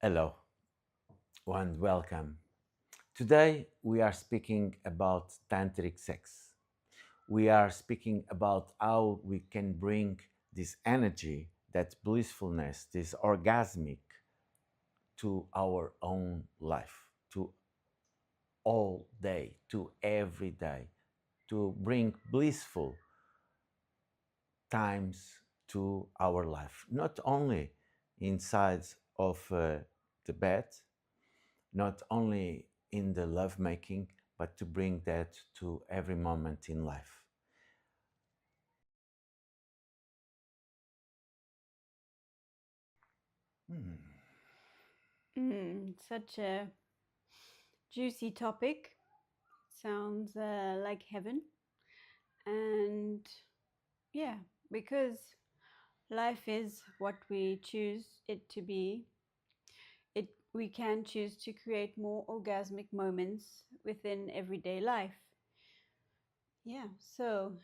Hello and welcome. Today we are speaking about Tantric Sex. We are speaking about how we can bring this energy, that blissfulness, this orgasmic to our own life, to all day, to every day, to bring blissful times to our life, not only inside of the bed, not only in the lovemaking, but to bring that to every moment in life. Hmm. Such a juicy topic. Sounds like heaven. And yeah, because life is what we choose it to be. We can choose to create more orgasmic moments within everyday life. Yeah, so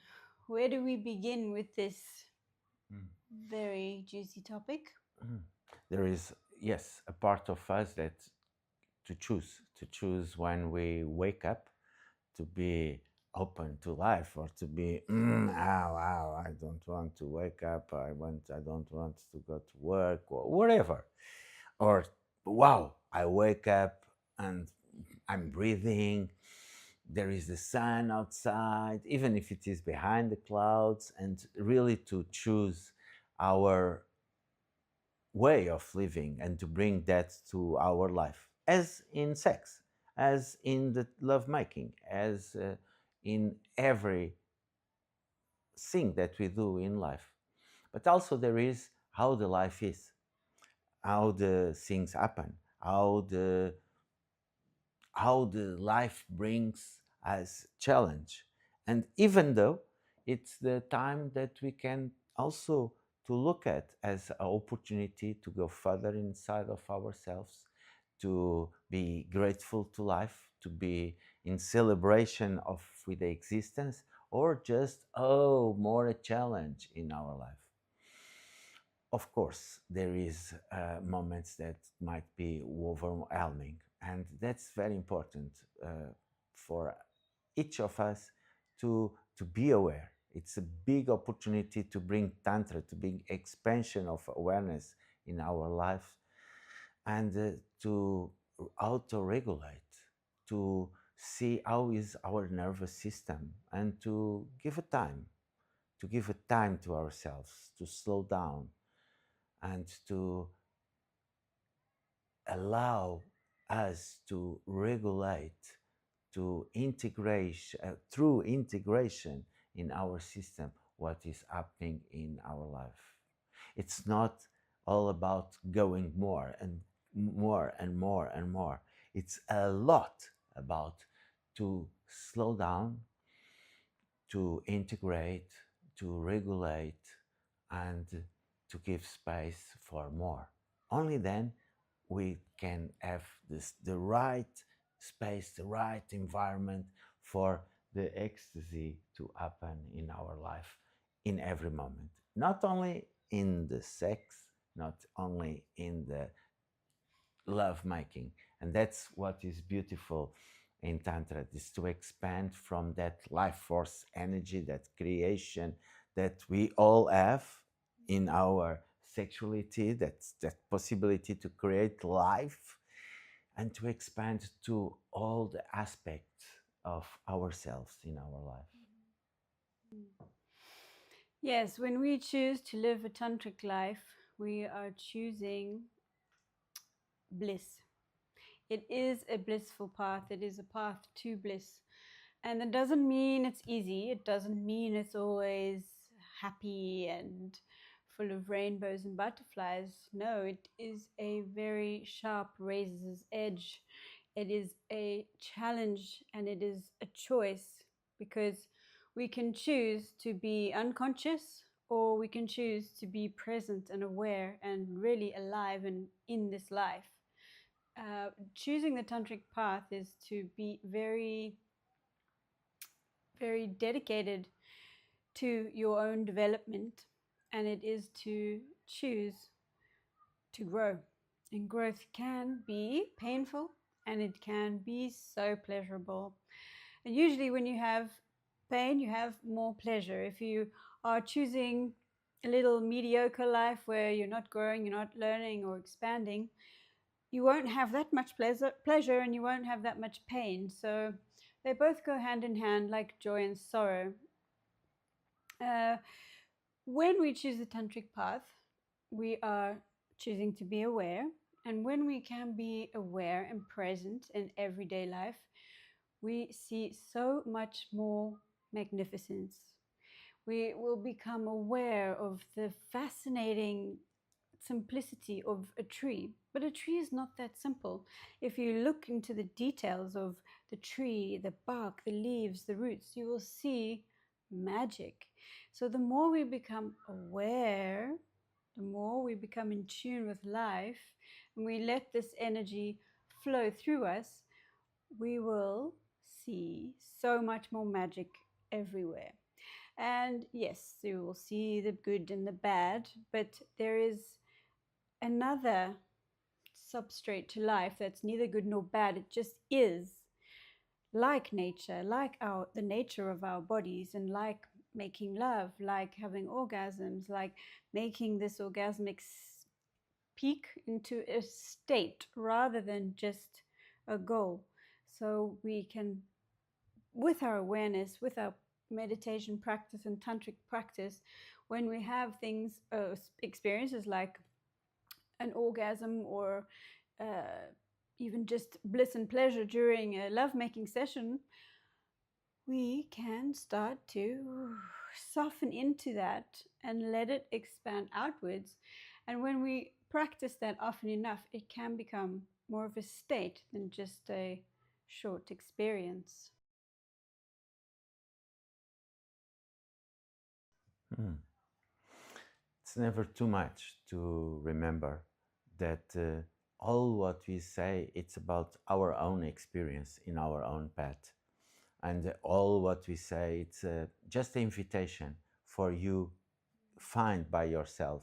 where do we begin with this Mm. very juicy topic? Mm. There is, yes, a part of us that to choose when we wake up, to be open to life, or to be, I don't want to wake up, I don't want to go to work, or whatever. Or, wow, I wake up and I'm breathing. There is the sun outside, even if it is behind the clouds, and really to choose our way of living and to bring that to our life, as in sex, as in the lovemaking, as in every thing that we do in life. But also there is how the life is, how the things happen, how the life brings us challenge. And even though it's the time that we can also to look at as an opportunity to go further inside of ourselves, to be grateful to life, to be in celebration of with the existence, or just, oh, more a challenge in our life. Of course, there is moments that might be overwhelming, and that's very important for each of us to be aware. It's a big opportunity to bring tantra, to bring expansion of awareness in our life, and to auto-regulate, to see how is our nervous system, and to give a time to ourselves, to slow down, and to allow us to regulate, to integrate through integration in our system what is happening in our life. It's not all about going more and more and more and more. It's a lot about to slow down, to integrate, to regulate, and to give space for more. Only then we can have the right space, the right environment for the ecstasy to happen in our life in every moment. Not only in the sex, not only in the love making. And that's what is beautiful in Tantra, is to expand from that life force energy, that creation that we all have in our sexuality, that possibility to create life, and to expand to all the aspects of ourselves in our life. Yes, when we choose to live a tantric life, we are choosing bliss. It is a blissful path. It is a path to bliss. And that doesn't mean it's easy. It doesn't mean it's always happy and full of rainbows and butterflies. No, it is a very sharp razor's edge. It is a challenge and it is a choice, because we can choose to be unconscious, or we can choose to be present and aware and really alive and in this life. Choosing the tantric path is to be very, very dedicated to your own development, and it is to choose to grow. And growth can be painful and it can be so pleasurable. And usually, when you have pain, you have more pleasure. If you are choosing a little mediocre life where you're not growing, you're not learning or expanding, you won't have that much pleasure and you won't have that much pain. So they both go hand in hand like joy and sorrow. Uh, when we choose the tantric path, we are choosing to be aware. And when we can be aware and present in everyday life, we see so much more magnificence. We will become aware of the fascinating simplicity of a tree. But a tree is not that simple. If you look into the details of the tree, the bark, the leaves, the roots, you will see magic. So the more we become aware, the more we become in tune with life, and we let this energy flow through us, we will see so much more magic everywhere. And yes, you will see the good and the bad, but there is another substrate to life that's neither good nor bad. It just is, like nature, like the nature of our bodies, and like making love, like having orgasms, like making this orgasmic peak into a state rather than just a goal. So we can, with our awareness, with our meditation practice and tantric practice, when we have things, experiences like an orgasm or even just bliss and pleasure during a lovemaking session, we can start to soften into that and let it expand outwards. And when we practice that often enough, it can become more of a state than just a short experience. Hmm. It's never too much to remember that all what we say, it's about our own experience in our own path. And all what we say, it's just an invitation for you find by yourself,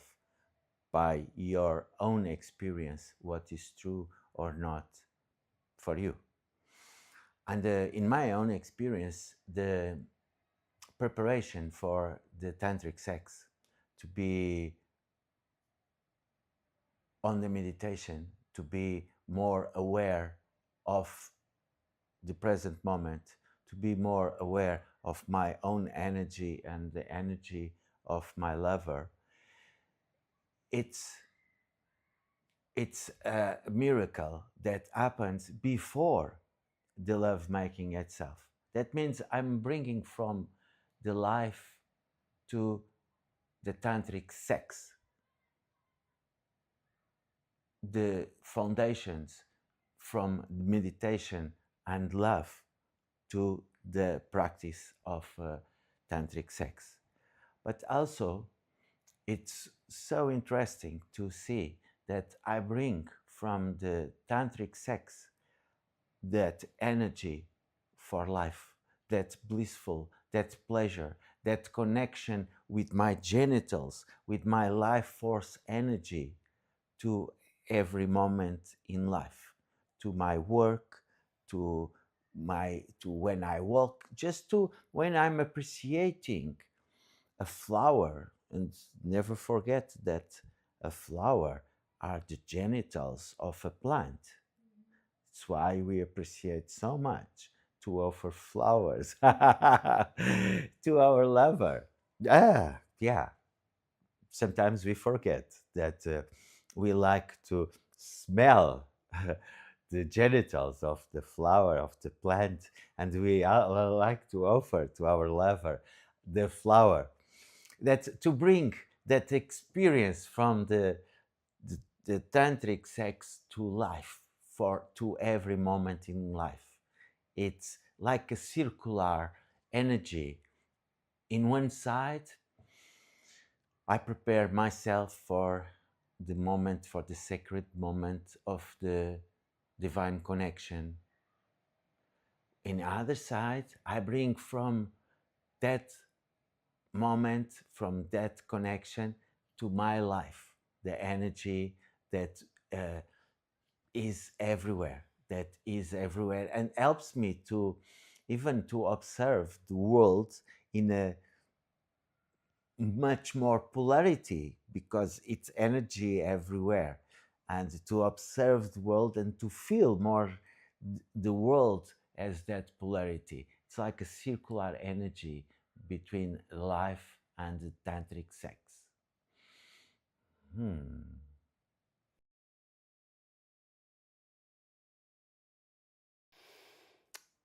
by your own experience, what is true or not for you. And in my own experience, the preparation for the tantric sex, to be on the meditation, to be more aware of the present moment, to be more aware of my own energy and the energy of my lover, it's it's a miracle that happens before the love making itself. That means I'm bringing from the life to the tantric sex the foundations from meditation and love to the practice of tantric sex. But also, it's so interesting to see that I bring from the tantric sex that energy for life, that blissful, that pleasure, that connection with my genitals, with my life force energy to every moment in life, to my work, to when I walk, just to when I'm appreciating a flower. And never forget that a flower are the genitals of a plant. That's why we appreciate so much to offer flowers to our lover. Yeah. Sometimes we forget that we like to smell the genitals of the flower of the plant, and we like to offer to our lover the flower. That to bring that experience from the, the tantric sex to life, for to every moment in life. It's like a circular energy. In one side, I prepare myself for the moment, for the sacred moment of the divine connection. In the other side, I bring from that moment, from that connection to my life, the energy that is everywhere, that is everywhere, and helps me to even to observe the world in a much more polarity, because it's energy everywhere, and to observe the world and to feel more the world as that polarity. It's like a circular energy between life and the tantric sex. Hmm.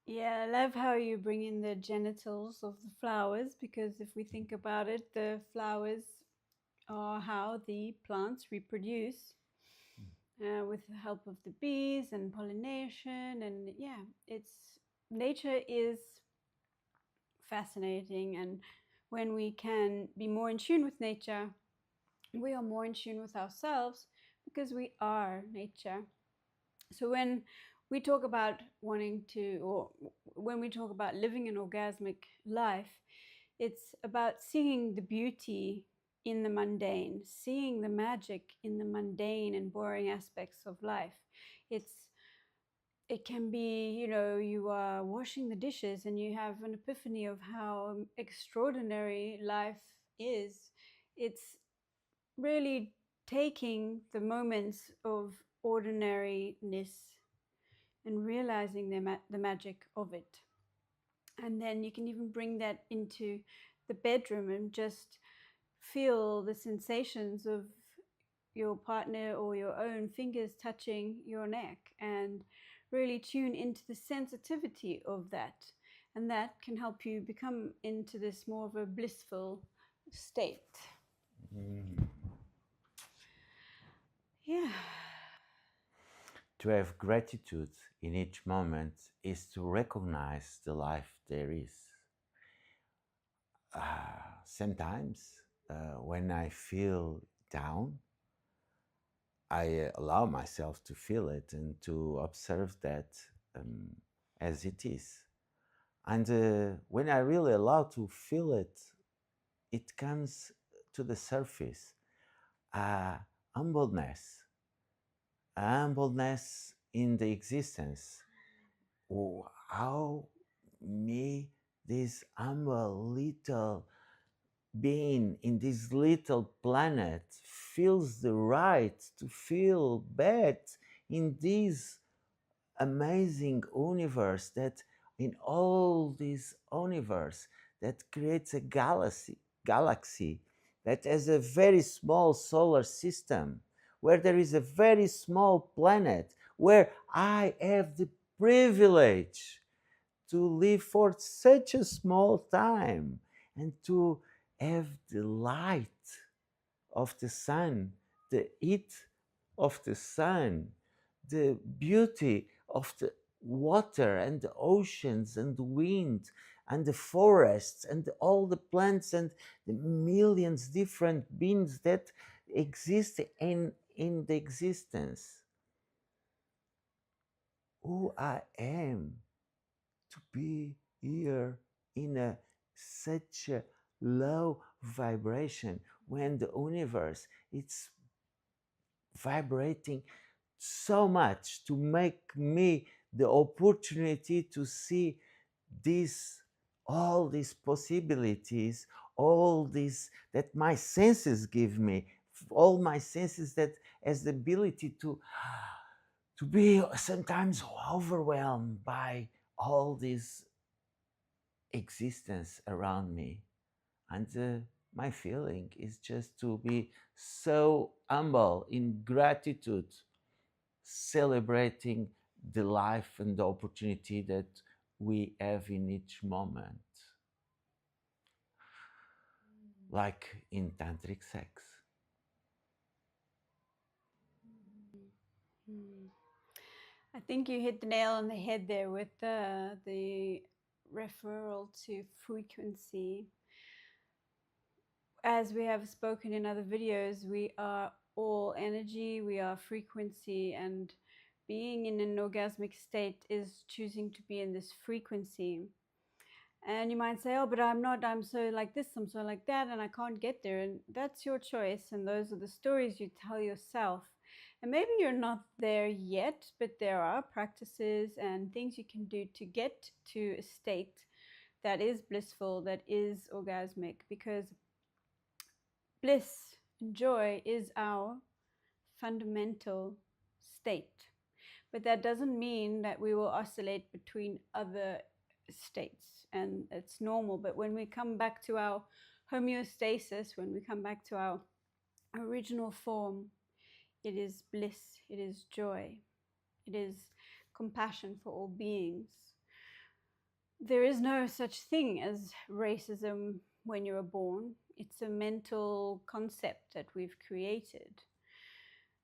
Yeah, I love how you bring in the genitals of the flowers, because if we think about it, the flowers are how the plants reproduce with the help of the bees and pollination. And yeah, it's nature is fascinating. And when we can be more in tune with nature, we are more in tune with ourselves because we are nature. So when we talk about wanting to, or when we talk about living an orgasmic life, it's about seeing the beauty in the mundane, seeing the magic in the mundane and boring aspects of life. It's it can be, you are washing the dishes and you have an epiphany of how extraordinary life is. It's really taking the moments of ordinariness and realizing the magic of it. And then you can even bring that into the bedroom and just feel the sensations of your partner or your own fingers touching your neck, and really tune into the sensitivity of that. And that can help you become into this more of a blissful state. Mm. Yeah. To have gratitude in each moment is to recognize the life there is. Sometimes, when I feel down, I allow myself to feel it and to observe that um, as it is. And when I really allow to feel it, it comes to the surface. Uh, humbleness, humbleness in the existence. Oh, how me, this humble little being in this little planet, feels the right to feel bad in this amazing universe, that in all this universe that creates a galaxy that has a very small solar system, where there is a very small planet, where I have the privilege to live for such a small time and to have the light of the sun, the heat of the sun, the beauty of the water and the oceans and the wind and the forests and all the plants and the millions different beings that exist in the existence. Who I am to be here in such a low vibration, when the universe it's vibrating so much to make me the opportunity to see this, all these possibilities, all this that my senses give me, all my senses that has the ability to be sometimes overwhelmed by all this existence around me. And my feeling is just to be so humble in gratitude, celebrating the life and the opportunity that we have in each moment, like in Tantric Sex. Mm. I think you hit the nail on the head there with the referral to frequency. As we have spoken in other videos, we are all energy, we are frequency, and being in an orgasmic state is choosing to be in this frequency. And you might say, oh, but I'm not, I'm so like this, I'm so like that, and I can't get there. And that's your choice. And those are the stories you tell yourself. And maybe you're not there yet, but there are practices and things you can do to get to a state that is blissful, that is orgasmic, because bliss and joy is our fundamental state. But that doesn't mean that we will oscillate between other states, and it's normal. But when we come back to our homeostasis, when we come back to our original form, it is bliss, it is joy, it is compassion for all beings. There is no such thing as racism when you are born. It's a mental concept that we've created.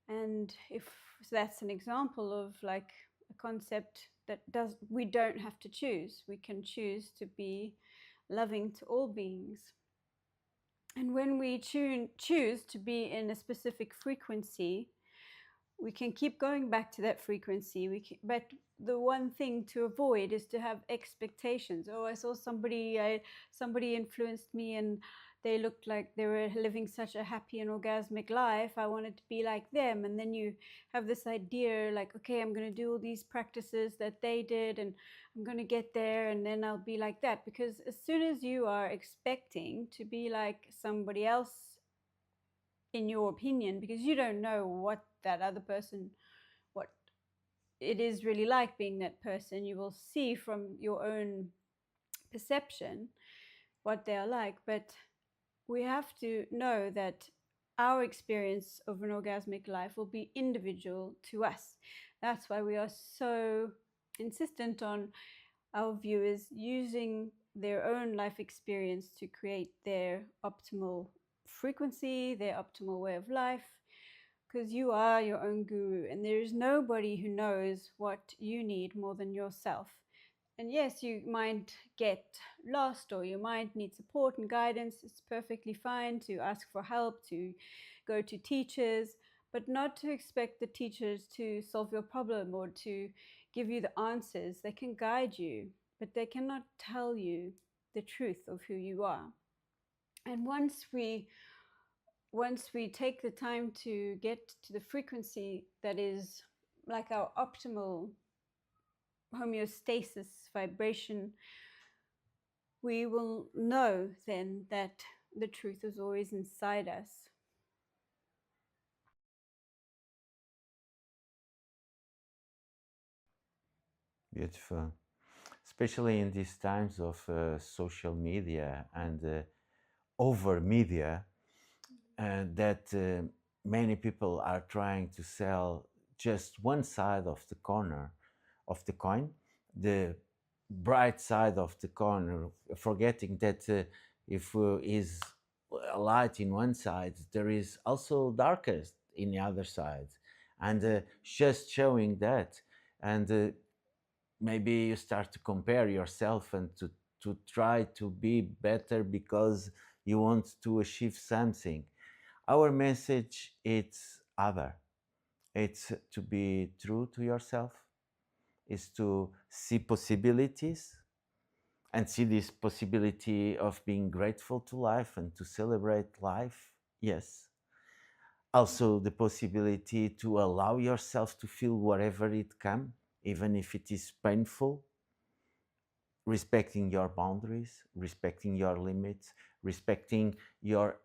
And if that's an example of like a concept that we don't have to choose. We can choose to be loving to all beings. And when we choose to be in a specific frequency, we can keep going back to that frequency. But the one thing to avoid is to have expectations. Oh, I saw somebody influenced me, and they looked like they were living such a happy and orgasmic life. I wanted to be like them. And then you have this idea like, okay, I'm going to do all these practices that they did, and I'm going to get there, and then I'll be like that. Because as soon as you are expecting to be like somebody else, in your opinion, because you don't know what that other person, what it is really like being that person, you will see from your own perception what they are like. But we have to know that our experience of an orgasmic life will be individual to us. That's why we are so insistent on our viewers using their own life experience to create their optimal frequency, their optimal way of life, because you are your own guru, and there is nobody who knows what you need more than yourself. And yes, you might get lost, or you might need support and guidance. It's perfectly fine to ask for help, to go to teachers, but not to expect the teachers to solve your problem or to give you the answers. They can guide you, but they cannot tell you the truth of who you are. And once we take the time to get to the frequency that is like our optimal homeostasis vibration, we will know then that the truth is always inside us. Beautiful. Especially in these times of social media and over media, that many people are trying to sell just one side of the corner of the coin, the bright side of the corner, forgetting that if is a light in one side, there is also darkest in the other side, and just showing that, and maybe you start to compare yourself and to try to be better because you want to achieve something. Our message is other. It's to be true to yourself, is to see possibilities and see this possibility of being grateful to life and to celebrate life. Yes. Also the possibility to allow yourself to feel whatever it comes, even if it is painful, respecting your boundaries, respecting your limits, respecting your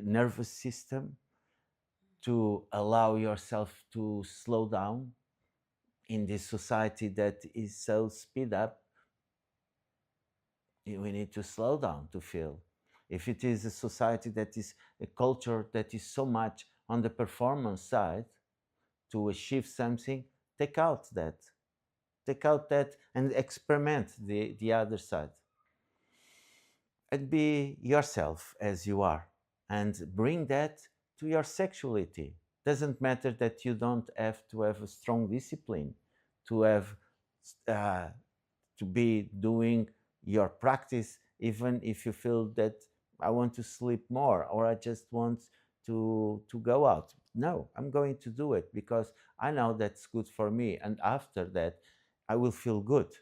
nervous system, to allow yourself to slow down in this society that is so speed up. We need to slow down to feel. If it is a society that is a culture that is so much on the performance side to achieve something, take out that. Take out that and experiment the other side. And be yourself as you are and bring that to your sexuality. Doesn't matter that you don't have to have a strong discipline to have uh, to be doing your practice, even if you feel that I want to sleep more or I just want to go out. No, I'm going to do it because I know that's good for me, and after that I will feel good.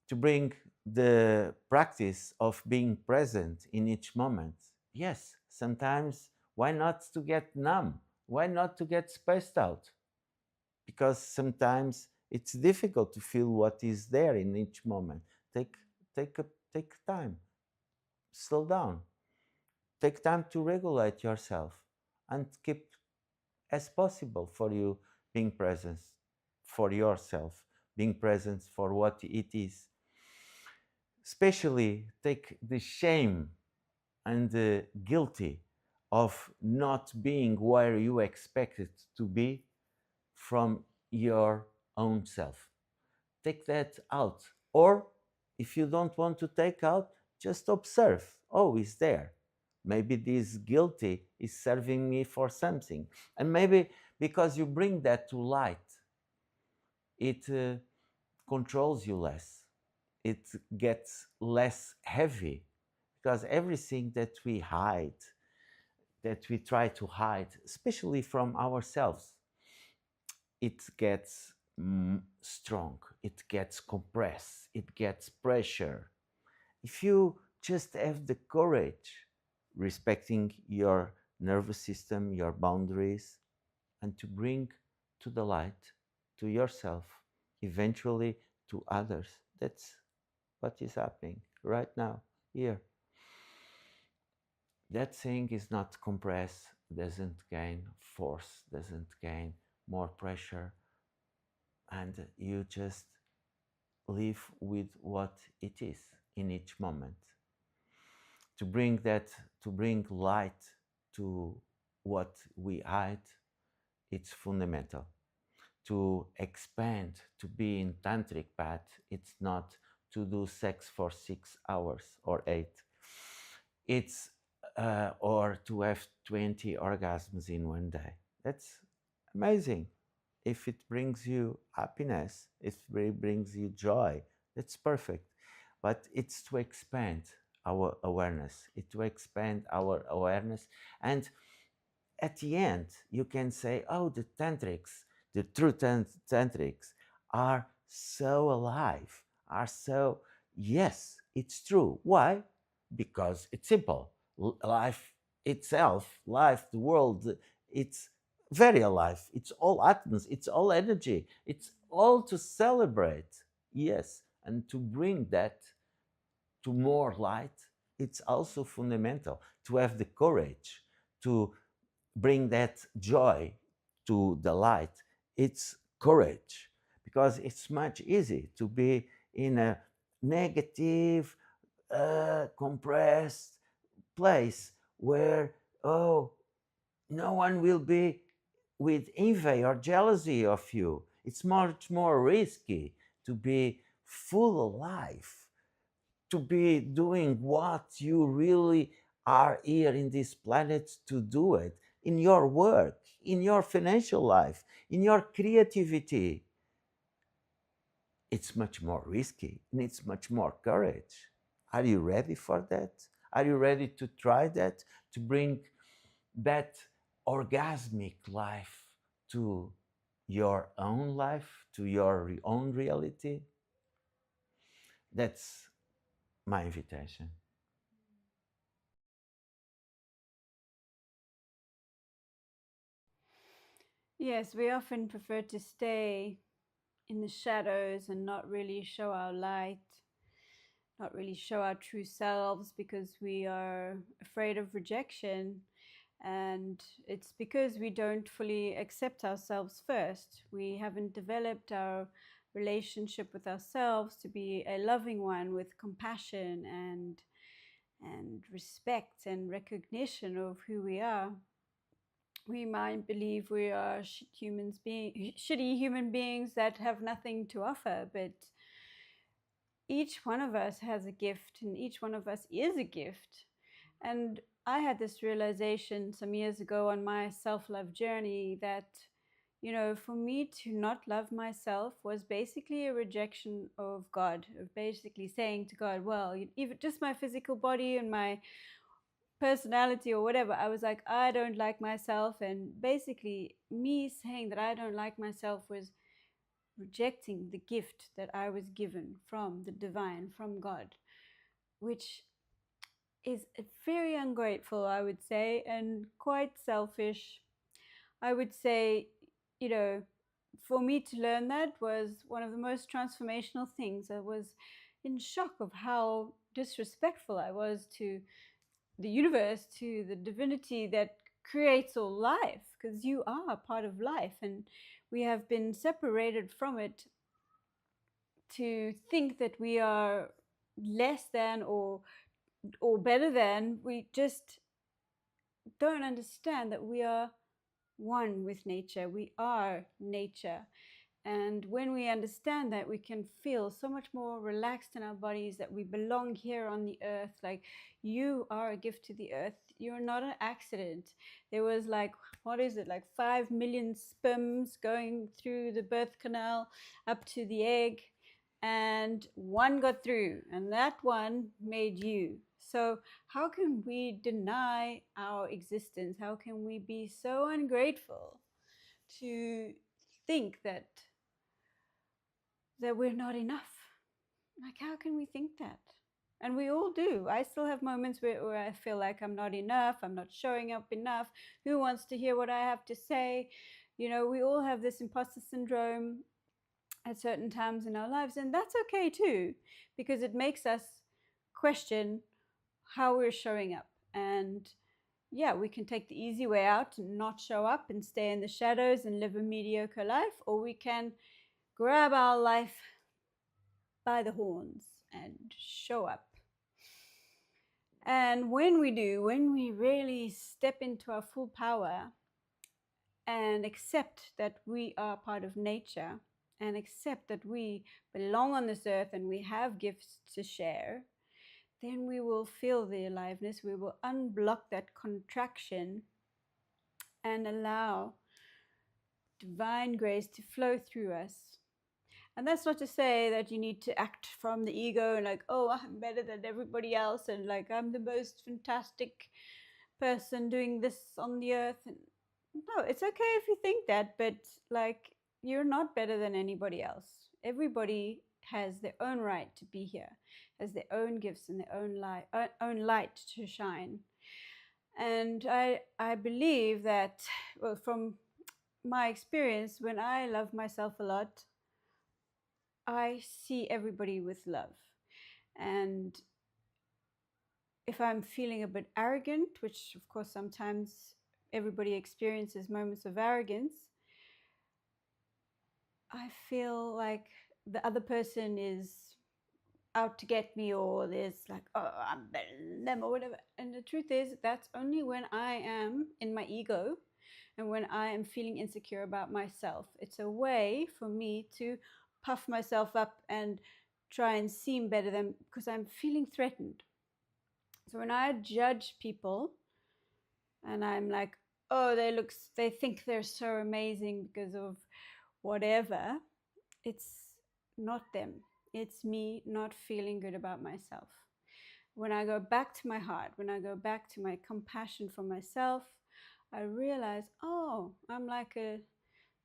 To bring the practice of being present in each moment. Yes, sometimes why not to get numb Why not to get spaced out? Because sometimes it's difficult to feel what is there in each moment. Take take a, take time, slow down, take time to regulate yourself, and keep as possible for you being present for yourself, being present for what it is. Especially take the shame and the guilty of not being where you expected to be from your own self. Take that out. Or if you don't want to take out, just observe. Oh, it's there. Maybe this guilty is serving me for something. And maybe because you bring that to light, it controls you less. It gets less heavy because everything that we hide, that we try to hide, especially from ourselves, it gets strong, it gets compressed, it gets pressure. If you just have the courage, respecting your nervous system, your boundaries, and to bring to the light, to yourself, eventually to others, that's what is happening right now, here. That thing is not compressed, doesn't gain force, doesn't gain more pressure, and you just live with what it is in each moment. To bring that, to bring light to what we hide, it's fundamental. To expand, to be in tantric path, it's not to do sex for 6 hours or 8. It's or to have 20 orgasms in one day. That's amazing. If it brings you happiness, if it brings you joy, that's perfect. But it's to expand our awareness. It's to expand our awareness. And at the end, you can say, oh, the tantrics, the true tantrics are so alive, are so, yes, it's true. Why? Because it's simple. Life itself, life, the world, it's very alive. It's all atoms, it's all energy, it's all to celebrate. Yes, and to bring that to more light, it's also fundamental to have the courage to bring that joy to the light. It's courage, because it's much easy to be in a negative, compressed place where, oh, no one will be with envy or jealousy of you. It's much more risky to be full of life, to be doing what you really are here in this planet to do it, in your work, in your financial life, in your creativity. It's much more risky, needs much more courage. Are you ready for that? Are you ready to try that, to bring that orgasmic life to your own life, to your own reality? That's my invitation. Yes, we often prefer to stay in the shadows and not really show our light, not really show our true selves because we are afraid of rejection. And it's because we don't fully accept ourselves first. We haven't developed our relationship with ourselves to be a loving one with compassion and respect and recognition of who we are. We might believe we are shitty human beings that have nothing to offer, but each one of us has a gift and each one of us is a gift. And I had this realization some years ago on my self-love journey that, you know, for me to not love myself was basically a rejection of God, of basically saying to God, well, even just my physical body and my personality or whatever, I was like, I don't like myself. And basically me saying that I don't like myself was rejecting the gift that I was given from the divine, from God, which is very ungrateful, I would say, and quite selfish. I would say, you know, for me to learn that was one of the most transformational things. I was in shock of how disrespectful I was to the universe, to the divinity that creates all life, because you are a part of life and we have been separated from it to think that we are less than or better than. We just don't understand that we are one with nature. We are nature. And when we understand that, we can feel so much more relaxed in our bodies, that we belong here on the earth. Like, you are a gift to the earth. You're not an accident. There was like, what is it, like 5 million sperms going through the birth canal up to the egg, and one got through, and that one made you. So, how can we deny our existence? How can we be so ungrateful to think that we're not enough? Like, how can we think that? And we all do. I still have moments where I feel like I'm not enough, I'm not showing up enough. Who wants to hear what I have to say? You know, we all have this imposter syndrome at certain times in our lives, and that's okay too, because it makes us question how we're showing up. And yeah, we can take the easy way out and not show up and stay in the shadows and live a mediocre life, or we can grab our life by the horns and show up. And when we do, when we really step into our full power and accept that we are part of nature and accept that we belong on this earth and we have gifts to share, then we will feel the aliveness. We will unblock that contraction and allow divine grace to flow through us. And that's not to say that you need to act from the ego and like, oh, I'm better than everybody else and like I'm the most fantastic person doing this on the earth. And no, it's okay if you think that, but like, you're not better than anybody else. Everybody has their own right to be here, has their own gifts and their own light to shine. And I believe that, well, from my experience, when I love myself a lot, I see everybody with love. And if I'm feeling a bit arrogant, which of course sometimes everybody experiences moments of arrogance, I feel like the other person is out to get me, or there's like, oh, I'm better than them or whatever. And the truth is, that's only when I am in my ego and when I am feeling insecure about myself. It's a way for me to puff myself up and try and seem better than, because I'm feeling threatened. So when I judge people and I'm like, oh, they think they're so amazing because of whatever, it's not them. It's me not feeling good about myself. When I go back to my heart, when I go back to my compassion for myself, I realize, oh, I'm like a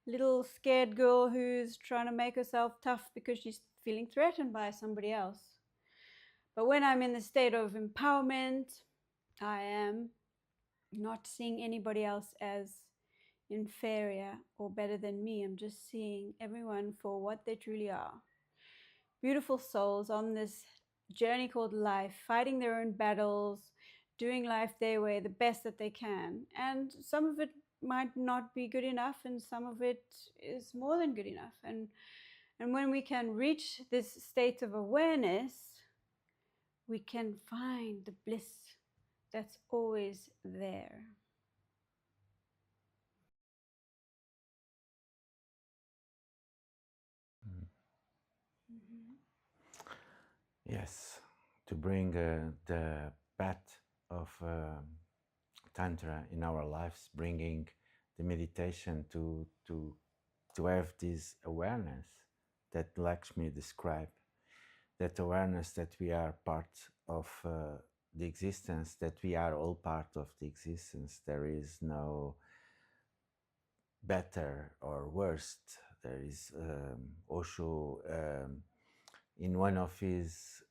little scared girl who's trying to make herself tough because she's feeling threatened by somebody else. But when I'm in the state of empowerment, I am not seeing anybody else as inferior or better than me. I'm just seeing everyone for what they truly are. Beautiful souls on this journey called life, fighting their own battles, doing life their way, the best that they can. And some of it might not be good enough, and some of it is more than good enough. And when we can reach this state of awareness, we can find the bliss that's always there. Mm. Mm-hmm. Yes, to bring the path of Tantra in our lives, bringing the meditation to have this awareness that Lakshmi described, that awareness that we are part of the existence, that we are all part of the existence. There is no better or worst. There is Osho, in one of his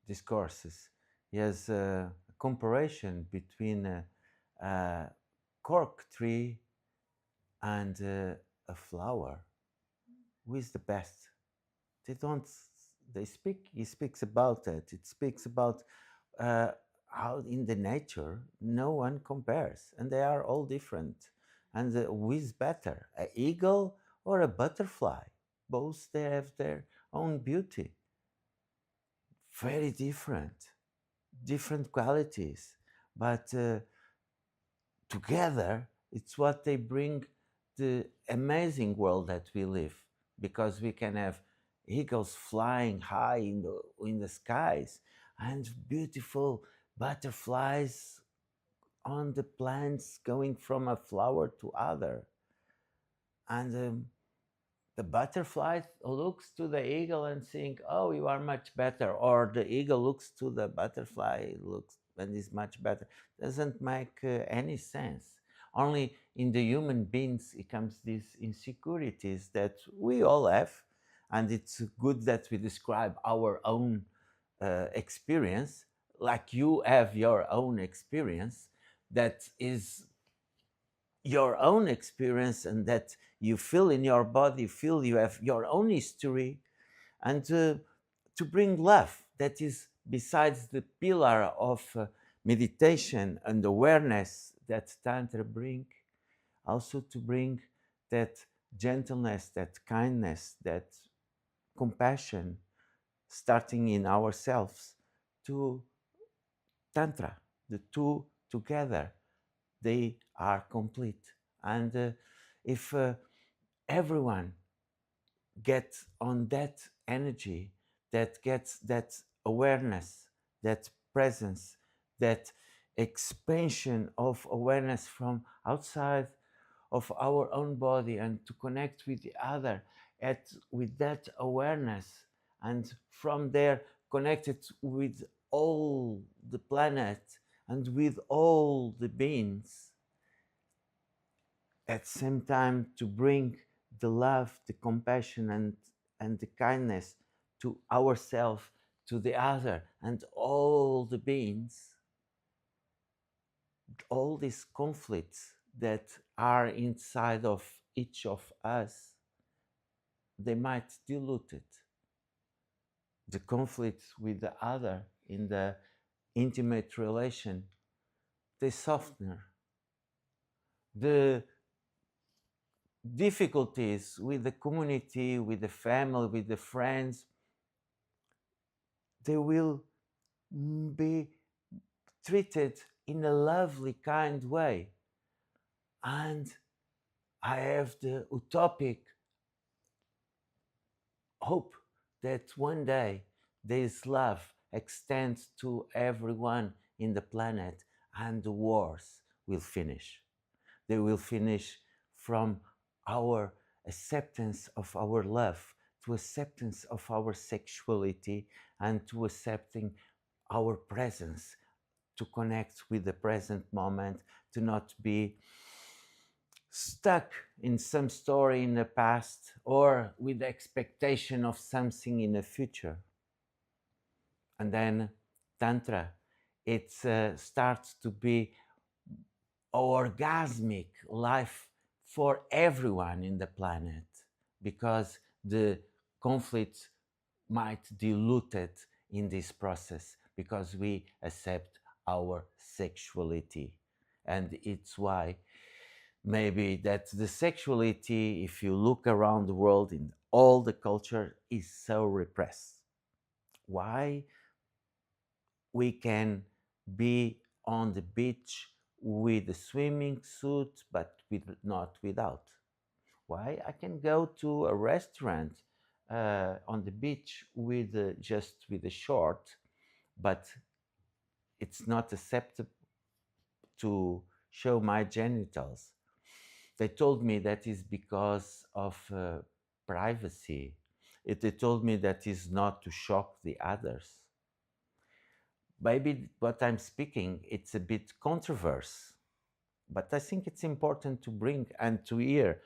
discourses, he has a comparison between a cork tree and a flower, who is the best? They don't. They speak. He speaks about it. It speaks about uh, how in the nature no one compares, and they are all different. And who is better, a eagle or a butterfly? Both they have their own beauty, very different qualities, but together it's what they bring the amazing world that we live, because we can have eagles flying high in the skies and beautiful butterflies on the plants going from a flower to other, and the butterfly looks to the eagle and think, oh, you are much better, or the eagle looks to the butterfly looks and is much better. Doesn't make any sense. Only in the human beings it comes these insecurities that we all have, and it's good that we describe our own experience, like you have your own experience that is your own experience, and that you feel in your body, feel you have your own history, and to bring love that is besides the pillar of meditation and awareness that Tantra bring, also to bring that gentleness, that kindness, that compassion, starting in ourselves, to Tantra. The two together, they are complete. And if everyone gets on that energy, that gets that awareness, that presence, that expansion of awareness from outside of our own body, and to connect with the other with that awareness, and from there connected with all the planet and with all the beings, at the same time to bring the love, the compassion, and the kindness to ourselves, to the other, and all the beings, all these conflicts that are inside of each of us, they might dilute it. The conflicts with the other in the intimate relation, they soften. The difficulties with the community, with the family, with the friends, they will be treated in a lovely, kind way. And I have the utopic hope that one day this love extends to everyone in the planet, and the wars will finish. They will finish from our acceptance of our love, to acceptance of our sexuality, and to accepting our presence, to connect with the present moment, to not be stuck in some story in the past or with the expectation of something in the future. And then Tantra, it starts to be orgasmic life for everyone in the planet, because the conflict might dilute it in this process, because we accept our sexuality. And it's why maybe that the sexuality, if you look around the world in all the culture, is so repressed. Why? We can be on the beach with a swimming suit, but not without. Why? I can go to a restaurant on the beach with just with a short, but it's not acceptable to show my genitals. They told me that is because of privacy. They told me that is not to shock the others. Maybe what I'm speaking, it's a bit controversial, but I think it's important to bring and to hear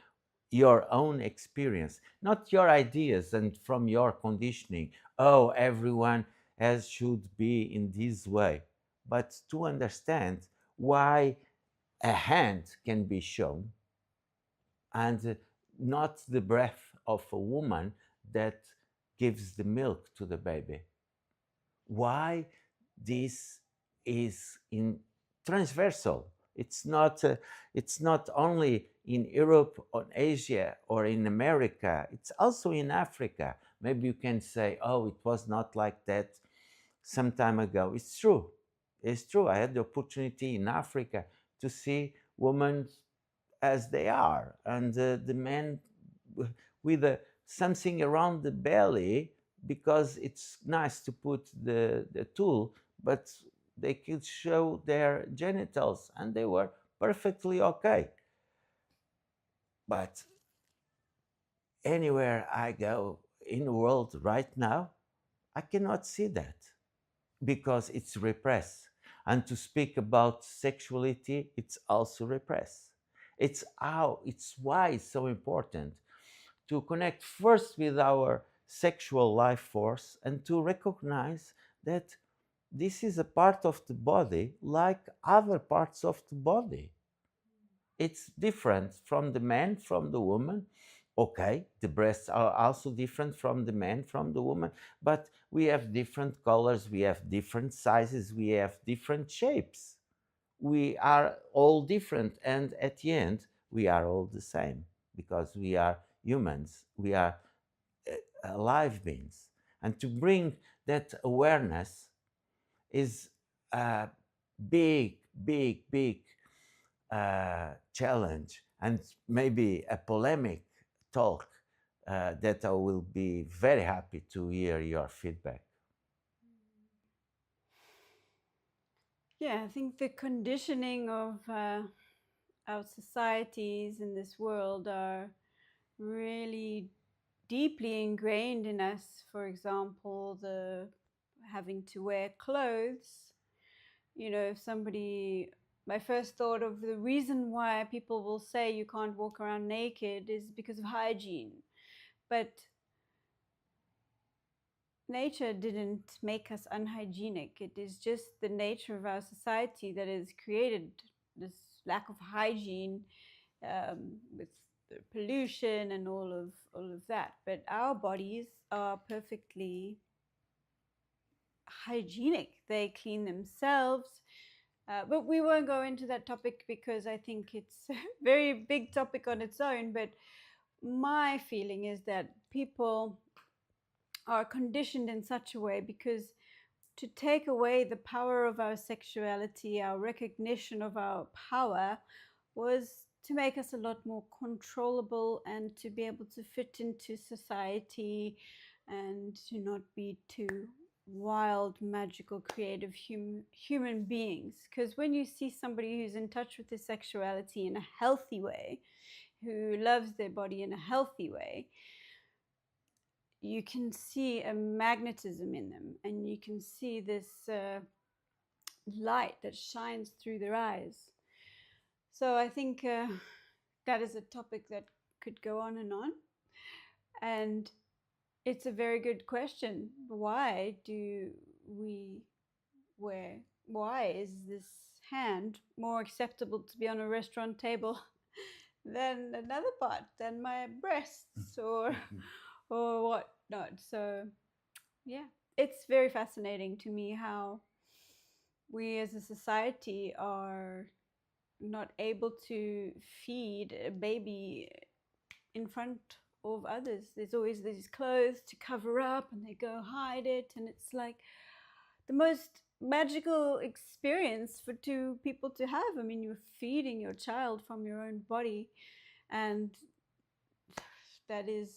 your own experience, not your ideas and from your conditioning. Oh, everyone as should be in this way, but to understand why a hand can be shown and not the breath of a woman that gives the milk to the baby. Why this is in transversal? It's not only in Europe or Asia or in America, it's also in Africa. Maybe you can say, oh, it was not like that some time ago. It's true. It's true. I had the opportunity in Africa to see women as they are, and the men with something around the belly, because it's nice to put the tool, but they could show their genitals and they were perfectly okay. But anywhere I go in the world right now, I cannot see that because it's repressed. And to speak about sexuality, it's also repressed. It's why it's so important to connect first with our sexual life force and to recognize that this is a part of the body like other parts of the body. It's different from the man, from the woman. Okay, the breasts are also different from the man, from the woman, but we have different colors, we have different sizes, we have different shapes. We are all different, and at the end, we are all the same because we are humans, we are alive beings. And to bring that awareness is a big, big, big challenge and maybe a polemic talk that I will be very happy to hear your feedback. Yeah, I think the conditioning of our societies in this world are really deeply ingrained in us. For example, the having to wear clothes. You know, if somebody, my first thought of the reason why people will say you can't walk around naked is because of hygiene. But nature didn't make us unhygienic. It is just the nature of our society that has created this lack of hygiene, with the pollution and all of that. But our bodies are perfectly hygienic. They clean themselves. But we won't go into that topic because I think it's a very big topic on its own. But my feeling is that people are conditioned in such a way because to take away the power of our sexuality, our recognition of our power, was to make us a lot more controllable and to be able to fit into society and to not be too wild, magical, creative human beings. Because when you see somebody who's in touch with their sexuality in a healthy way, who loves their body in a healthy way, you can see a magnetism in them, and you can see this light that shines through their eyes. So I think that is a topic that could go on and on. And it's a very good question. Why do we wear? Why is this hand more acceptable to be on a restaurant table than another part, than my breasts or whatnot? So yeah, it's very fascinating to me how we as a society are not able to feed a baby in front of others. There's always these clothes to cover up and they go hide it, and it's like the most magical experience for two people to have. I mean, you're feeding your child from your own body, and that is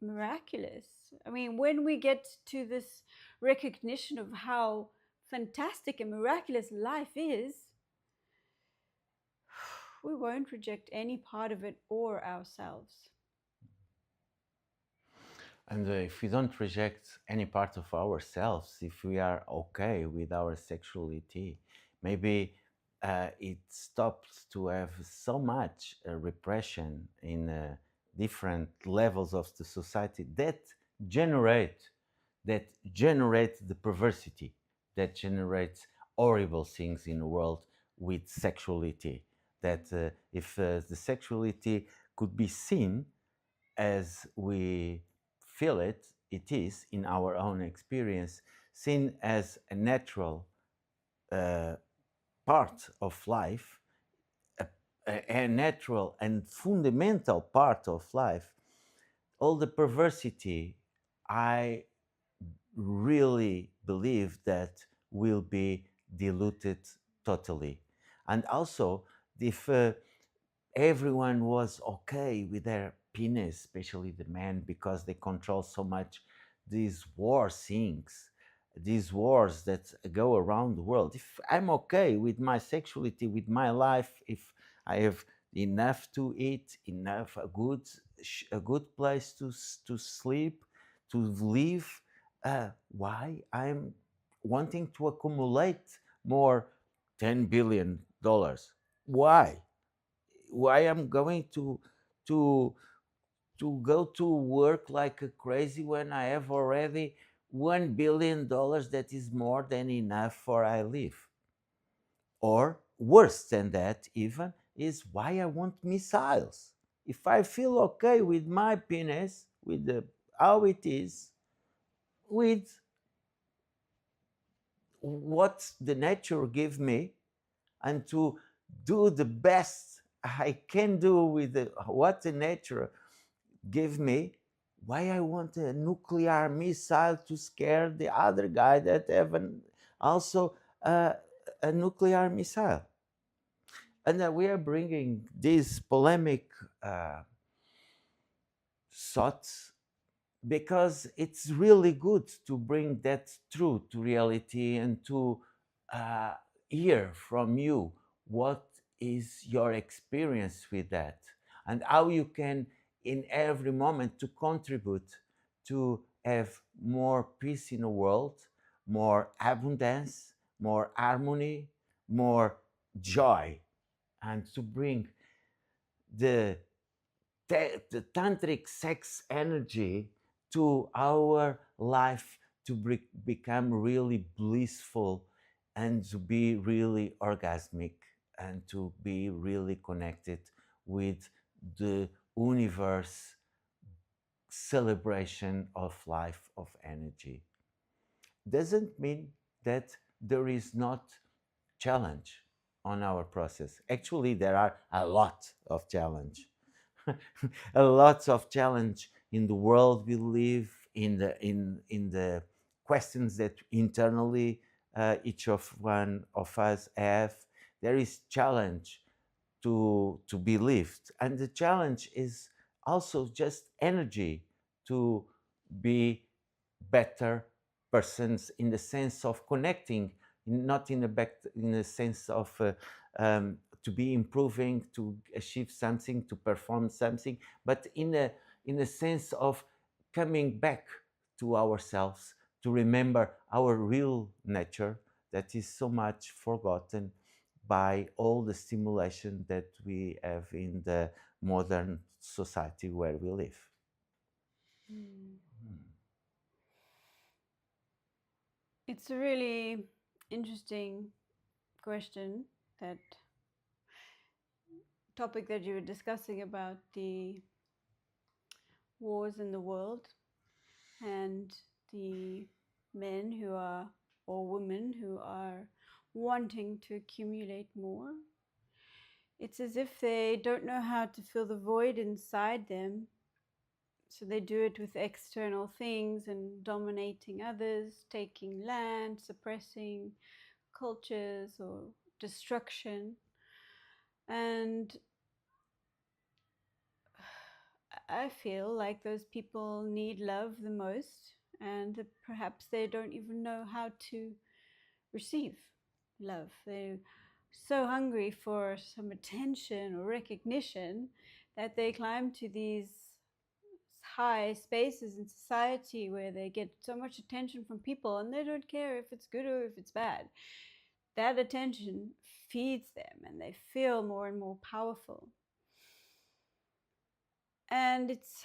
miraculous. I mean, when we get to this recognition of how fantastic and miraculous life is, we won't reject any part of it or ourselves. And if we don't reject any part of ourselves, if we are okay with our sexuality, maybe it stops to have so much repression in different levels of the society generate that generate the perversity, that generates horrible things in the world with sexuality. That if the sexuality could be seen as we feel it, it is in our own experience, seen as a natural uh, part of life, a natural and fundamental part of life, all the perversity, I really believe that will be diluted totally. And also, if everyone was okay with their penis, especially the men, because they control so much these war things, these wars that go around the world. If I'm okay with my sexuality, with my life, if I have enough to eat, enough a good place to sleep, to live, why I'm wanting to accumulate more $10 billion? Why? Why I'm going to to go to work like a crazy when I have already $1 billion that is more than enough for I live? Or worse than that, even, is why I want missiles. If I feel okay with my penis, with the how it is, with what the nature give me, and to do the best I can do with what the nature give me, why I want a nuclear missile to scare the other guy that have also uh, a nuclear missile? And we are bringing these polemic uh, thoughts because it's really good to bring that truth to reality and to uh, hear from you what is your experience with that and how you can in every moment to contribute to have more peace in the world, more abundance, more harmony, more joy, and to bring the the tantric sex energy to our life to become really blissful and to be really orgasmic and to be really connected with the universe celebration of life of energy. Doesn't mean that there is not challenge on our process. Actually, there are a lot of challenge. A lot of challenge in the world we live in the questions that internally each of one of us have. There is challenge to be lived, and the challenge is also just energy to be better persons in the sense of connecting, not in in the sense of to be improving, to achieve something, to perform something, but in a sense of coming back to ourselves, to remember our real nature that is so much forgotten by all the stimulation that we have in the modern society where we live. Mm. It's a really interesting question, that topic that you were discussing about the wars in the world and the men who are, or women who are wanting to accumulate more. It's as if they don't know how to fill the void inside them. So they do it with external things and dominating others, taking land, suppressing cultures, or destruction. And I feel like those people need love the most, and that perhaps they don't even know how to receive love. They're so hungry for some attention or recognition that they climb to these high spaces in society where they get so much attention from people, and they don't care if it's good or if it's bad. That attention feeds them and they feel more and more powerful. And it's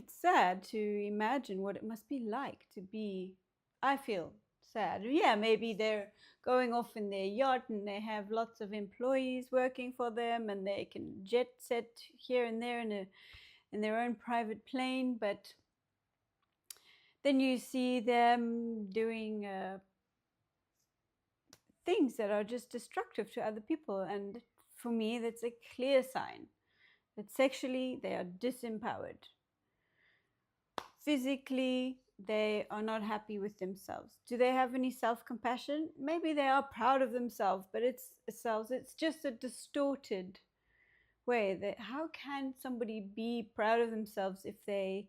sad to imagine what it must be like to be, I feel, sad. Yeah, maybe they're going off in their yacht and they have lots of employees working for them and they can jet set here and there in their own private plane, but then you see them doing things that are just destructive to other people, and for me that's a clear sign that sexually they are disempowered. Physically, they are not happy with themselves. Do they have any self-compassion? Maybe they are proud of themselves, but it's just a distorted way. That how can somebody be proud of themselves if they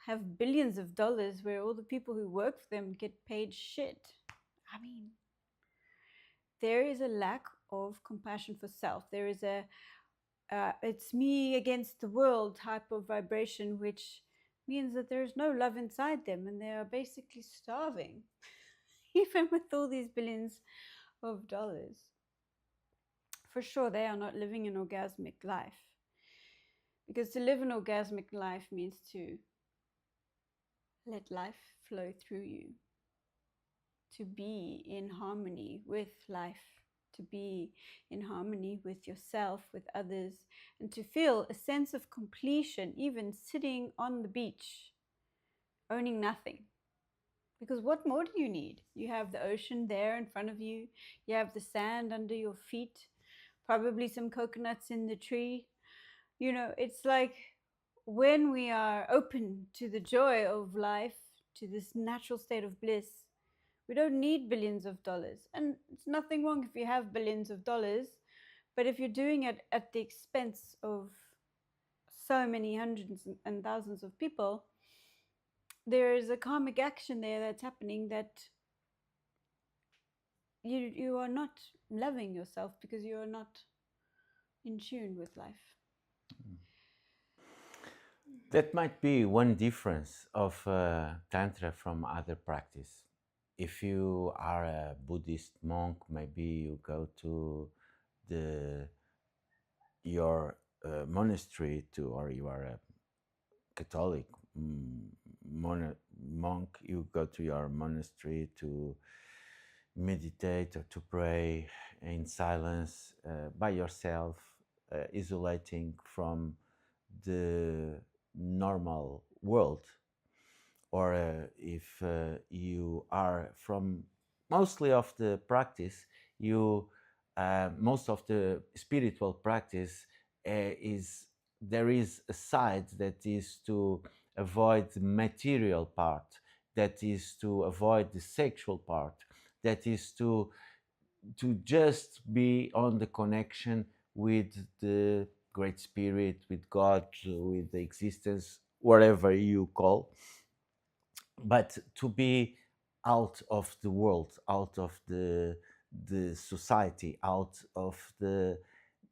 have billions of dollars where all the people who work for them get paid shit? I mean, there is a lack of compassion for self. There is a it's me against the world type of vibration, which means that there's no love inside them and they are basically starving, even with all these billions of dollars. For sure, they are not living an orgasmic life, because to live an orgasmic life means to let life flow through you, to be in harmony with life, to be in harmony with yourself, with others, and to feel a sense of completion, even sitting on the beach, owning nothing. Because what more do you need? You have the ocean there in front of you, you have the sand under your feet, probably some coconuts in the tree. You know, it's like when we are open to the joy of life, to this natural state of bliss, we don't need billions of dollars. And it's nothing wrong if you have billions of dollars, but if you're doing it at the expense of so many hundreds and thousands of people, there is a karmic action there that's happening, that you are not loving yourself because you are not in tune with life. That might be one difference of Tantra from other practice. If you are a Buddhist monk, maybe you go to the your monastery to, or you are a Catholic monk, you go to your monastery to meditate or to pray in silence by yourself, isolating from the normal world. Or if you are from mostly of the practice, you most of the spiritual practice is, there is a side that is to avoid the material part, that is to avoid the sexual part, that is to just be on the connection with the great spirit, with God, with the existence, whatever you call, but to be out of the world, out of the society, out of the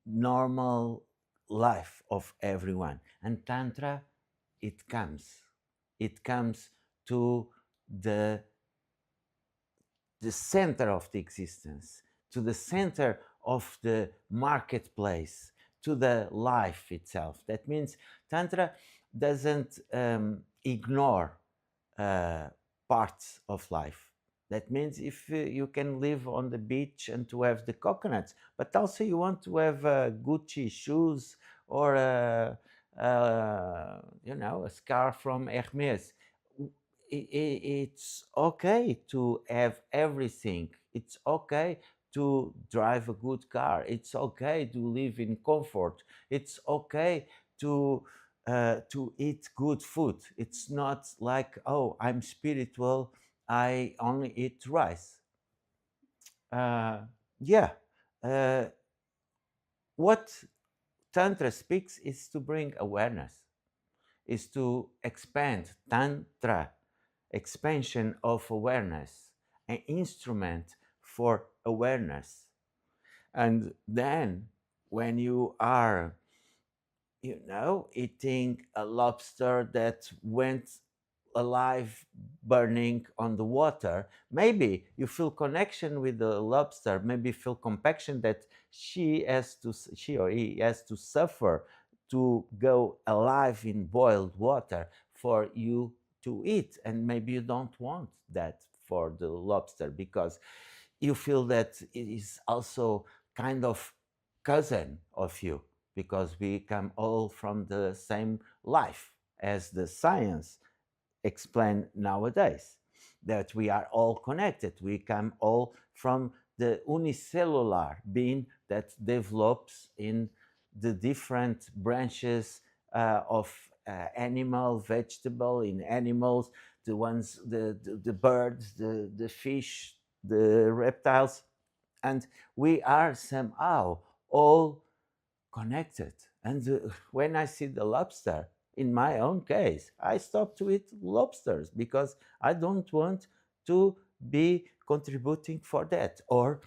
normal life of everyone. And Tantra, it comes to the center of the existence, to the center of the marketplace, to the life itself. That means Tantra doesn't ignore parts of life. That means if you can live on the beach and to have the coconuts, but also you want to have Gucci shoes or a scarf from Hermes. It's okay to have everything. It's okay to drive a good car. It's okay to live in comfort. It's okay to eat good food. It's not like, oh, I'm spiritual, I only eat rice. Uh, yeah. Uh, what Tantra speaks is to bring awareness, is to expand Tantra, expansion of awareness, an instrument for awareness. And then when you are, eating a lobster that went alive burning on the water, maybe you feel connection with the lobster, maybe feel compassion that she or he has to suffer to go alive in boiled water for you to eat, and maybe you don't want that for the lobster, because you feel that it is also kind of cousin of you, because we come all from the same life, as the science explain nowadays, that we are all connected. We come all from the unicellular being that develops in the different branches of animal, vegetable, in animals, the ones, the birds, the fish, the reptiles, and we are somehow all connected. And when I see the lobster, in my own case, I stop to eat lobsters because I don't want to be contributing for that, or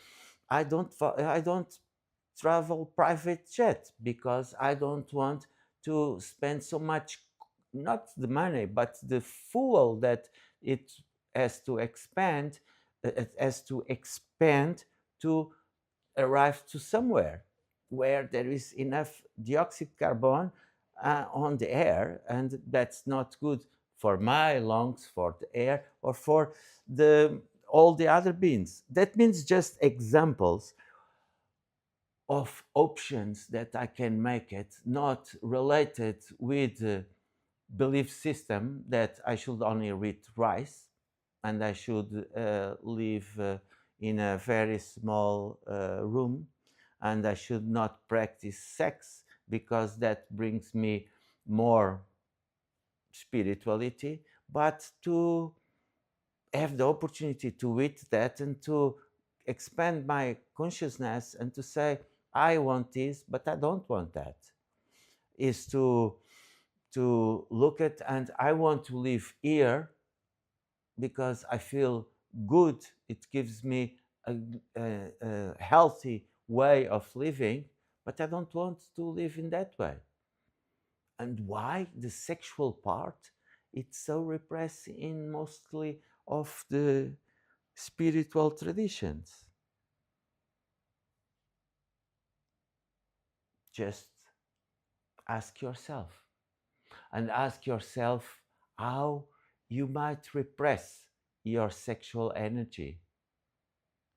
I don't travel private jet because I don't want to spend so much, not the money, but the fuel that it has to expand, it has to expand to arrive to somewhere where there is enough dioxide carbon on the air, and that's not good for my lungs, for the air, or for the all the other beings. That means just examples of options that I can make it, not related with the belief system that I should only eat rice and I should live in a very small room, and I should not practice sex because that brings me more spirituality, but to have the opportunity to eat that and to expand my consciousness and to say, I want this, but I don't want that, is to look at, and I want to live here because I feel good. It gives me a healthy way of living, but I don't want to live in that way. And why the sexual part? It's so repressed in mostly of the spiritual traditions. Just ask yourself, and ask yourself how you might repress your sexual energy,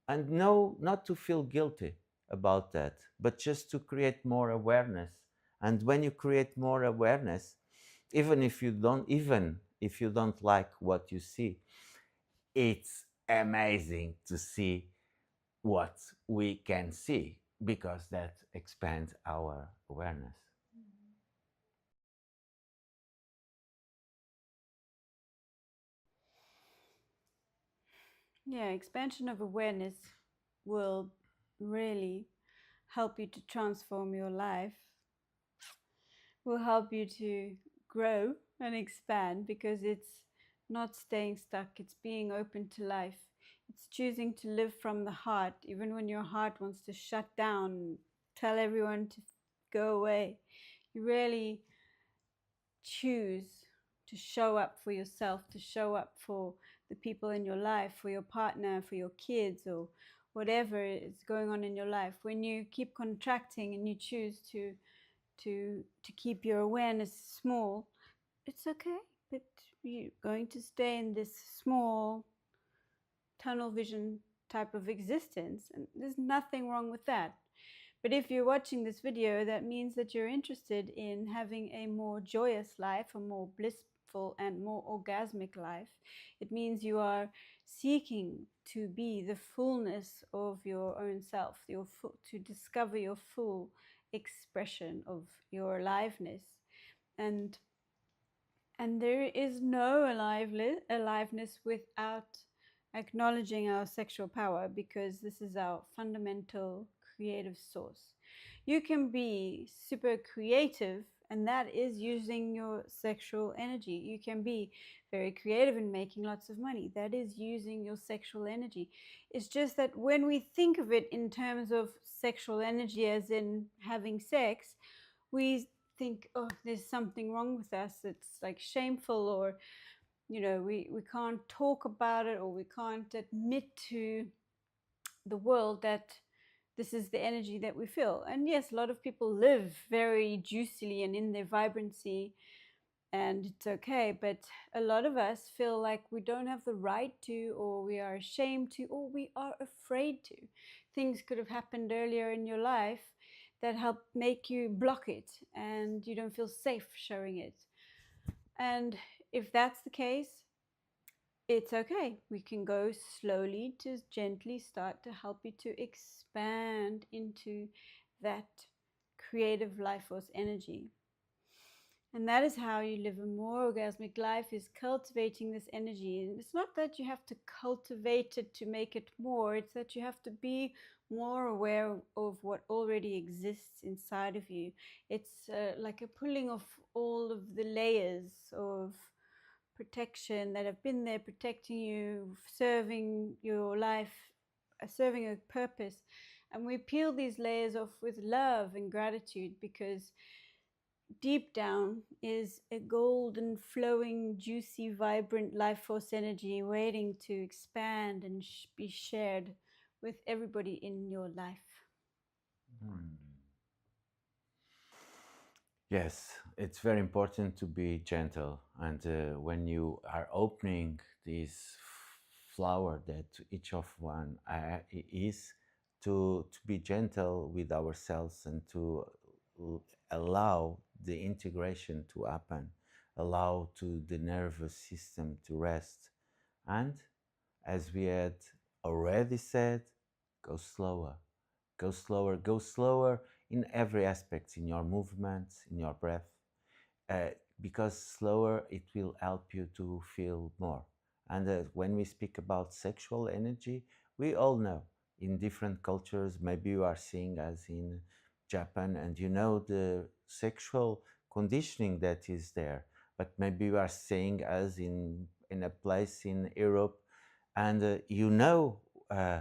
and no, not to feel guilty about that, but just to create more awareness. And when you create more awareness, even if you don't like what you see, it's amazing to see what we can see, because that expands our awareness. Yeah, expansion of awareness will really help you to transform your life, will help you to grow and expand, because it's not staying stuck, it's being open to life. It's choosing to live from the heart, even when your heart wants to shut down, tell everyone to go away. You really choose to show up for yourself, to show up for the people in your life, for your partner, for your kids, or whatever is going on in your life. When you keep contracting and you choose to keep your awareness small, it's okay, but you're going to stay in this small tunnel vision type of existence, and there's nothing wrong with that. But if you're watching this video, that means that you're interested in having a more joyous life, a more blissful and more orgasmic life. It means you are seeking to be the fullness of your own self, to discover your full expression of your aliveness. And there is no aliveness without acknowledging our sexual power, because this is our fundamental creative source. You can be super creative, and that is using your sexual energy. You can be very creative in making lots of money. That is using your sexual energy. It's just that when we think of it in terms of sexual energy as in having sex, we think, oh, there's something wrong with us. It's like shameful, or, we can't talk about it, or we can't admit to the world that this is the energy that we feel. And yes, a lot of people live very juicily and in their vibrancy and it's okay. But a lot of us feel like we don't have the right to, or we are ashamed to, or we are afraid to. Things could have happened earlier in your life that help make you block it, and you don't feel safe showing it. And if that's the case, it's okay. We can go slowly to gently start to help you to expand into that creative life force energy. And that is how you live a more orgasmic life, is cultivating this energy. And it's not that you have to cultivate it to make it more, it's that you have to be more aware of what already exists inside of you. It's like a pulling off all of the layers of protection that have been there protecting you, serving your life, serving a purpose. And we peel these layers off with love and gratitude, because deep down is a golden, flowing, juicy, vibrant life force energy waiting to expand and be shared with everybody in your life. Hmm. Yes, it's very important to be gentle. And when you are opening this flower that each of one is, to be gentle with ourselves and to allow the integration to happen, allow to the nervous system to rest. And as we had already said, go slower, go slower, go slower in every aspect, in your movements, in your breath, uh, because slower it will help you to feel more. And when we speak about sexual energy, we all know in different cultures, maybe you are seeing as in Japan and you know the sexual conditioning that is there, but maybe you are seeing as in a place in Europe, and you know uh,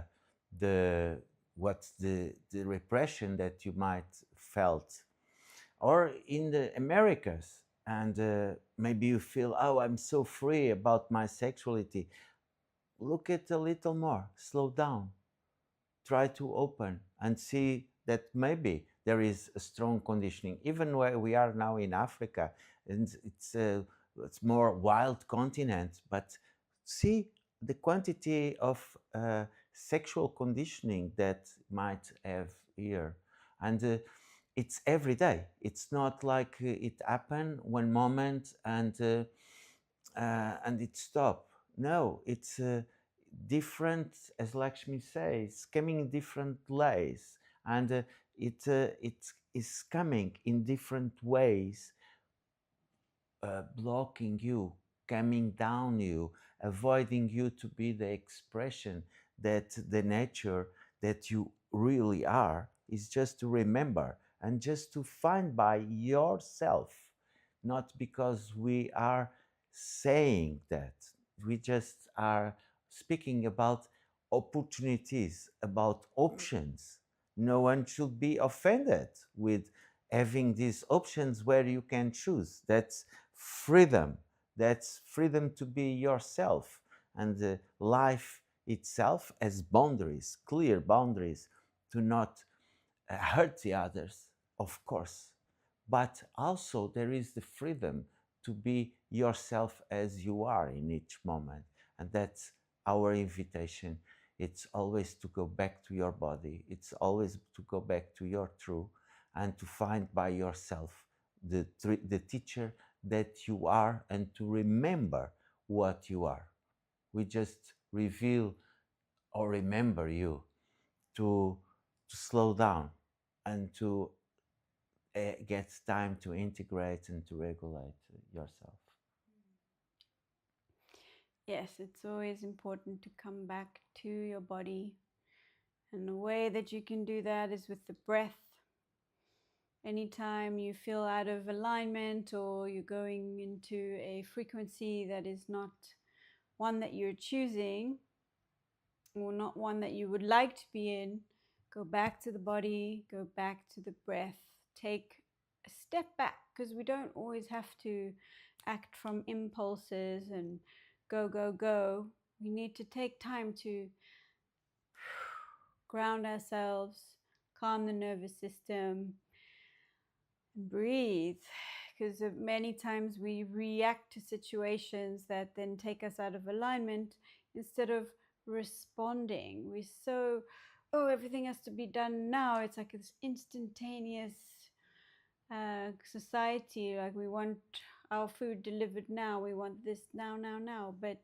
the what's the repression that you might felt, or in the Americas, and maybe you feel, oh, I'm so free about my sexuality. Look at a little more, slow down, try to open and see that maybe there is a strong conditioning, even where we are now in Africa, and it's more wild continent, but see the quantity of sexual conditioning that might have here. And it's every day. It's not like it happened one moment and it stopped. No, it's different, as Lakshmi says, coming in different ways, and it is coming in different ways, blocking you, coming down you, avoiding you to be the expression that the nature that you really are is, just to remember and just to find by yourself, not because we are saying that. We just are speaking about opportunities, about options. No one should be offended with having these options where you can choose. That's freedom. That's freedom to be yourself. And life itself has boundaries, clear boundaries, to not hurt the others, of course. But also, there is the freedom to be yourself as you are in each moment. And that's our invitation. It's always to go back to your body, it's always to go back to your truth, and to find by yourself the teacher that you are, and to remember what you are. We just reveal or remember you to, to slow down and to get time to integrate and to regulate yourself. Yes, it's always important to come back to your body. And the way that you can do that is with the breath. Anytime you feel out of alignment, or you're going into a frequency that is not one that you're choosing, or not one that you would like to be in, go back to the body, go back to the breath, take a step back, because we don't always have to act from impulses and go, go, go. We need to take time to ground ourselves, calm the nervous system, and breathe. because many times we react to situations that then take us out of alignment instead of responding. We're so, oh, everything has to be done now. It's like this instantaneous society. Like we want our food delivered now. We want this now, now, now. But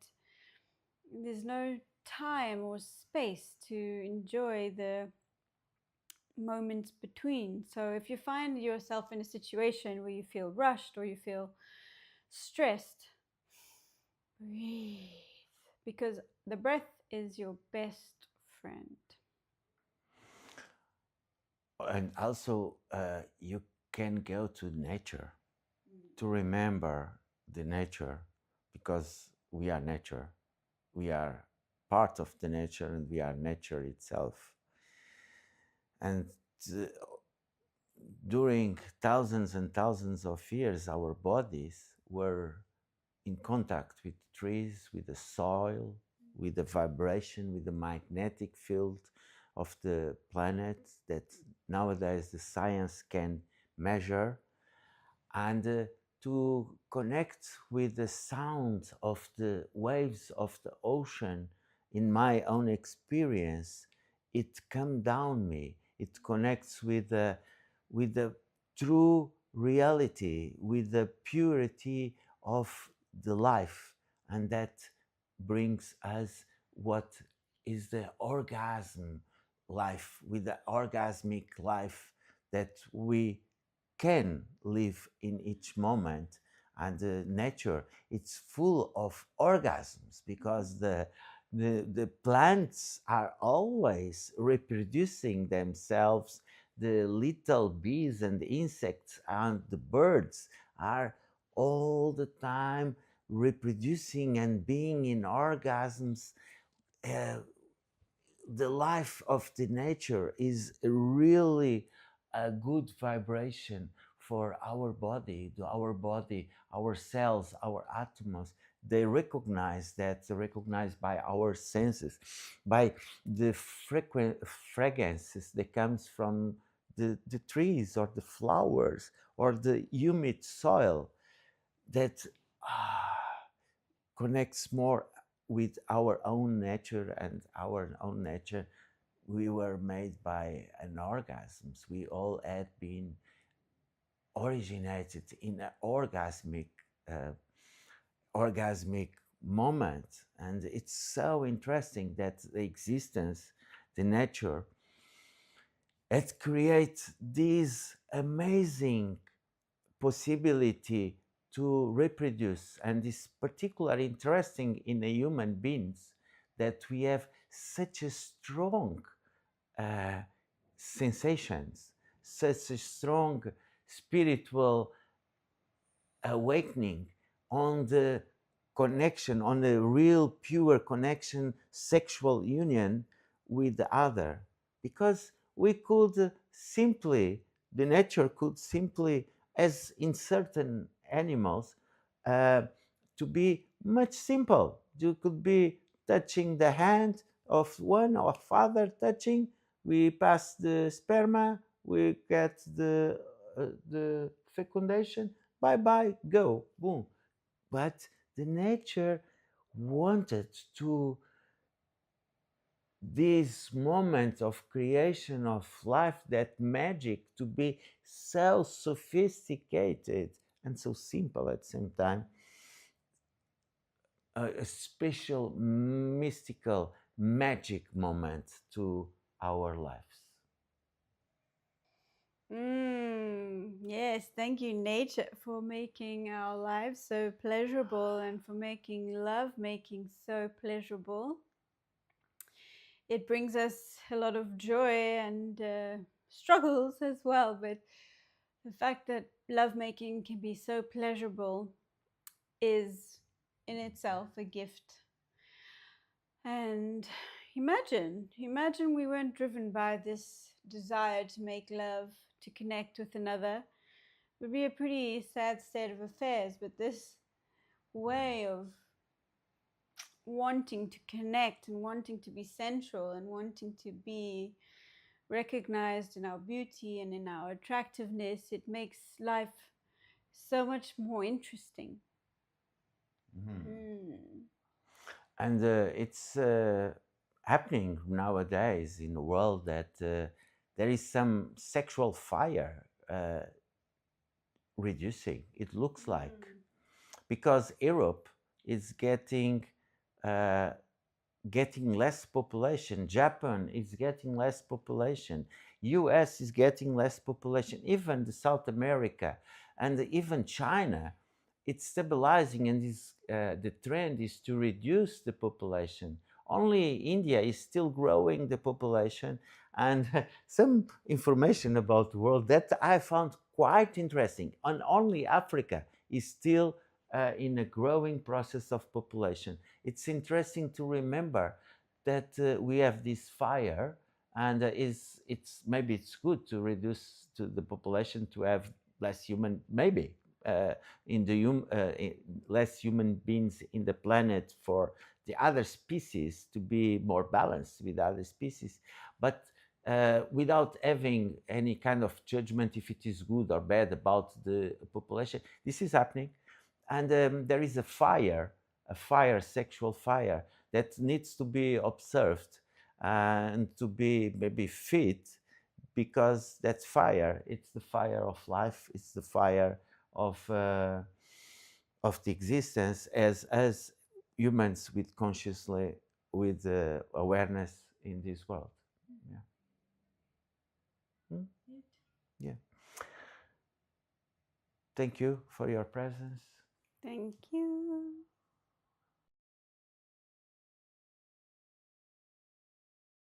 there's no time or space to enjoy the moments between. So if you find yourself in a situation where you feel rushed or you feel stressed, breathe, because the breath is your best friend. And also, you can go to nature to remember the nature, because we are nature. We are part of the nature, and we are nature itself. And uh, during thousands and thousands of years, our bodies were in contact with trees, with the soil, with the vibration, with the magnetic field of the planet that nowadays the science can measure, and to connect with the sound of the waves of the ocean. In my own experience, it come down me. It connects with the true reality, with the purity of the life, and that brings us what is the orgasm life, with the orgasmic life that we can live in each moment. And nature, it's full of orgasms, because the plants are always reproducing themselves. The little bees and insects and the birds are all the time reproducing and being in orgasms. uh, the life of the nature is really a good vibration for our body, our cells, our atoms. They recognize that, recognized by our senses, by the frequent fragrances that comes from the trees or the flowers or the humid soil, that connects more with our own nature. And our own nature, we were made by an orgasms. We all had been originated in an uh, orgasmic moment. And it's so interesting that the existence, the nature, it creates this amazing possibility to reproduce. And it's particularly interesting in a human beings, that we have such a strong uh, sensations, such a strong spiritual awakening on the connection, on the real pure connection, sexual union with the other. Because we could simply, the nature could simply, as in certain animals, uh, to be much simple. You could be touching the hand of one or father touching, we pass the sperma, we get the fecundation, bye bye, go, boom. But the nature wanted to this moment of creation of life, that magic, to be so sophisticated and so simple at the same time, a special mystical magic moment to our lives. Yes, thank you, nature, for making our lives so pleasurable and for making love making so pleasurable. It brings us a lot of joy and struggles as well, but the fact that lovemaking can be so pleasurable is in itself a gift. And imagine we weren't driven by this desire to make love, to connect with another. It would be a pretty sad state of affairs, but this way of wanting to connect and wanting to be central and wanting to be recognized in our beauty and in our attractiveness, it makes life so much more interesting. Mhm. Mm. And it's happening nowadays in the world that there is some sexual fire reducing, it looks like, Mm. because Europe is uh, getting less population. Japan is getting less population. US is getting less population. Even the South America and even China, it's stabilizing, and the trend is to reduce the population. Only India is still growing the population, and some information about the world that I found quite interesting. And only Africa is still in a growing process of population. It's interesting to remember that we have this fire, and it's maybe it's good to reduce to the population to have less human, maybe uh, in the less human beings in the planet, for the other species to be more balanced with other species, but without having any kind of judgment if it is good or bad about the population. This is happening, and there is a fire, sexual fire, that needs to be observed and to be maybe fit, because that's fire. It's the fire of life. It's the fire of the existence as humans with consciously, with awareness in this world. Yeah. Hmm? Yeah. Thank you for your presence. Thank you.